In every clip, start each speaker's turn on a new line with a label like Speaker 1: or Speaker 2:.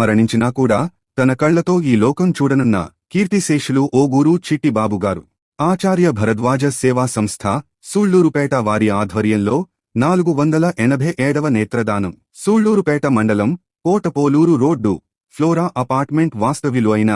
Speaker 1: మరణించినా కూడా తన కళ్లతో ఈ లోకం చూడనున్న కీర్తిశేషులు ఓగూరు చిట్టిబాబుగారు. ఆచార్య భరద్వాజ సేవా సంస్థ సూళ్లూరుపేట వారి ఆధ్వర్యంలో 487వ నేత్రదానం. సూళ్లూరుపేట మండలం కోటపోలూరు రోడ్డు ఫ్లోరా అపార్ట్మెంట్ వాస్తవ్యులు అయిన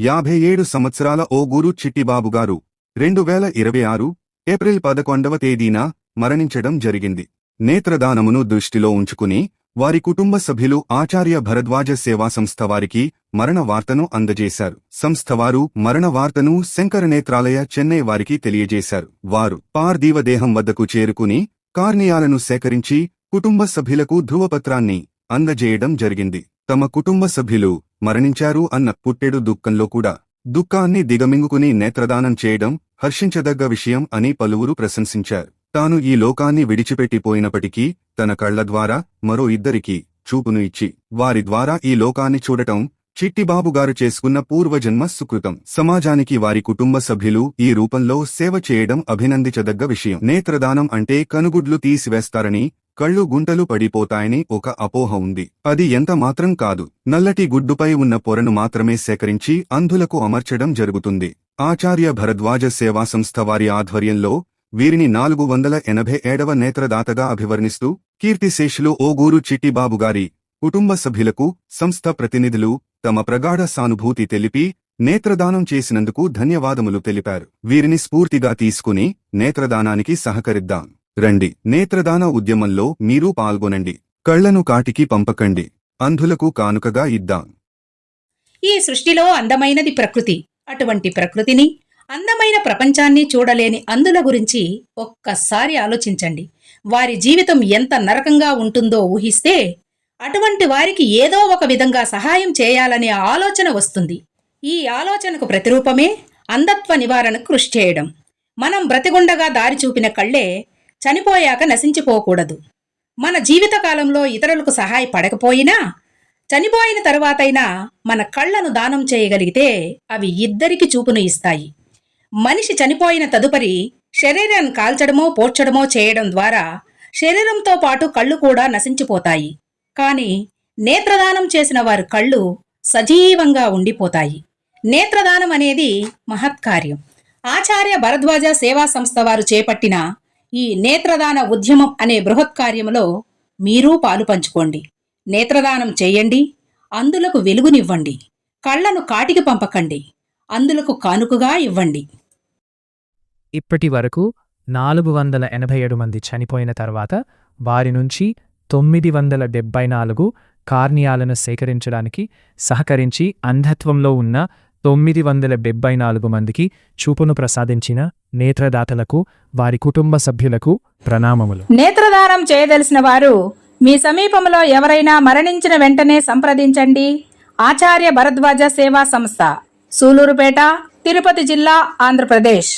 Speaker 1: 57 సంవత్సరాల ఓగూరు చిట్టిబాబుగారు 2026 ఏప్రిల్ 11వ తేదీన మరణించడం జరిగింది. నేత్రదానమును దృష్టిలో ఉంచుకుని వారి కుటుంబ సభ్యులు ఆచార్య భరద్వాజ సేవా సంస్థ వారికి మరణ వార్తను అందజేశారు. సంస్థవారు మరణ వార్తను శంకరనేత్రాలయ చెన్నై వారికి తెలియజేశారు. వారు పార్థివ దేహం వద్దకు చేరుకుని కార్నియాలను సేకరించి కుటుంబ సభ్యులకు ధృవపత్రాన్ని అందజేయడం జరిగింది. తమ కుటుంబ సభ్యులు మరణించారు అన్న పుట్టెడు దుఃఖంలో కూడా దుఃఖాన్ని దిగమింగుకుని నేత్రదానం చేయడం హర్షించదగ్గ విషయం అని పలువురు ప్రశంసించారు. తాను ఈ లోకాన్ని విడిచిపెట్టిపోయినప్పటికీ తన కళ్ల ద్వారా మరో ఇద్దరికి చూపును ఇచ్చి వారి ద్వారా ఈ లోకాన్ని చూడటం చిట్టిబాబుగారు చేసుకున్న పూర్వజన్మ సుకృతం. సమాజానికి వారి కుటుంబ సభ్యులు ఈ రూపంలో సేవ చేయడం అభినందించదగ్గ విషయం. నేత్రదానం అంటే కనుగుడ్లు తీసివేస్తారని, కళ్ళు గుంటలు పడిపోతాయని ఒక అపోహ ఉంది. అది ఎంత మాత్రం కాదు. నల్లటి గుడ్డుపై ఉన్న పొరను మాత్రమే సేకరించి అంధులకు అమర్చడం జరుగుతుంది. ఆచార్య భరద్వాజ సేవా సంస్థ వారి ఆధ్వర్యంలో వీరిని 487వ నేత్రదాతగా అభివర్ణిస్తూ కీర్తిశేషులు ఓగూరు చిట్టిబాబుగారి కుటుంబ సభ్యులకు సంస్థ ప్రతినిధులు తమ ప్రగాఢ సానుభూతి తెలిపి నేత్రదానం చేసినందుకు ధన్యవాదములు తెలిపారు. వీరిని స్ఫూర్తిగా తీసుకుని నేత్రదానానికి సహకరిద్దాం. రండి, నేత్రదాన ఉద్యమంలో మీరు పాల్గొనండి. కళ్లను కాటికి పంపకండి, అంధులకు కానుకగా ఇద్దాం.
Speaker 2: ఈ సృష్టిలో అందమైనది ప్రకృతి. అటువంటి ప్రకృతిని, అందమైన ప్రపంచాన్ని చూడలేని అంధుల గురించి ఒక్కసారి ఆలోచించండి. వారి జీవితం ఎంత నరకంగా ఉంటుందో ఊహిస్తే అటువంటి వారికి ఏదో ఒక విధంగా సహాయం చేయాలనే ఆలోచన వస్తుంది. ఈ ఆలోచనకు ప్రతిరూపమే అంధత్వ నివారణకు కృషి చేయడం. మనం బ్రతిగుండగా దారి చూపిన కళ్లే చనిపోయాక నశించిపోకూడదు. మన జీవితకాలంలో ఇతరులకు సహాయపడకపోయినా చనిపోయిన తరువాతైనా మన కళ్లను దానం చేయగలిగితే అవి ఇద్దరికి చూపును ఇస్తాయి. మనిషి చనిపోయిన తదుపరి శరీరాన్ని కాల్చడమో పోడ్చడమో చేయడం ద్వారా శరీరంతో పాటు కళ్ళు కూడా నశించిపోతాయి. కానీ నేత్రదానం చేసిన వారి కళ్ళు సజీవంగా ఉండిపోతాయి. నేత్రదానం అనేది మహత్కార్యం. ఆచార్య భరద్వాజ సేవా సంస్థ వారు చేపట్టిన ఈ నేత్రదాన ఉద్యమం అనే బృహత్కార్యంలో మీరూ పాలు పంచుకోండి. నేత్రదానం చేయండి, అంధులకు వెలుగునివ్వండి. కళ్లను కాటికి పంపకండి, అంధులకు కానుకగా ఇవ్వండి.
Speaker 3: ఇప్పటి వరకు 487 మంది చనిపోయిన తర్వాత వారి నుంచి 974 కార్నియాలను సేకరించడానికి సహకరించి అంధత్వంలో ఉన్న 974 మందికి చూపును ప్రసాదించిన నేత్రదాతలకు వారి కుటుంబ సభ్యులకు ప్రణామములు.
Speaker 2: నేత్రదానం చేయదలిసిన వారు మీ సమీపంలో ఎవరైనా మరణించిన వెంటనే సంప్రదించండి. ఆచార్య భరద్వాజ సేవా సంస్థ, సూలూరుపేట, తిరుపతి జిల్లా, ఆంధ్రప్రదేశ్.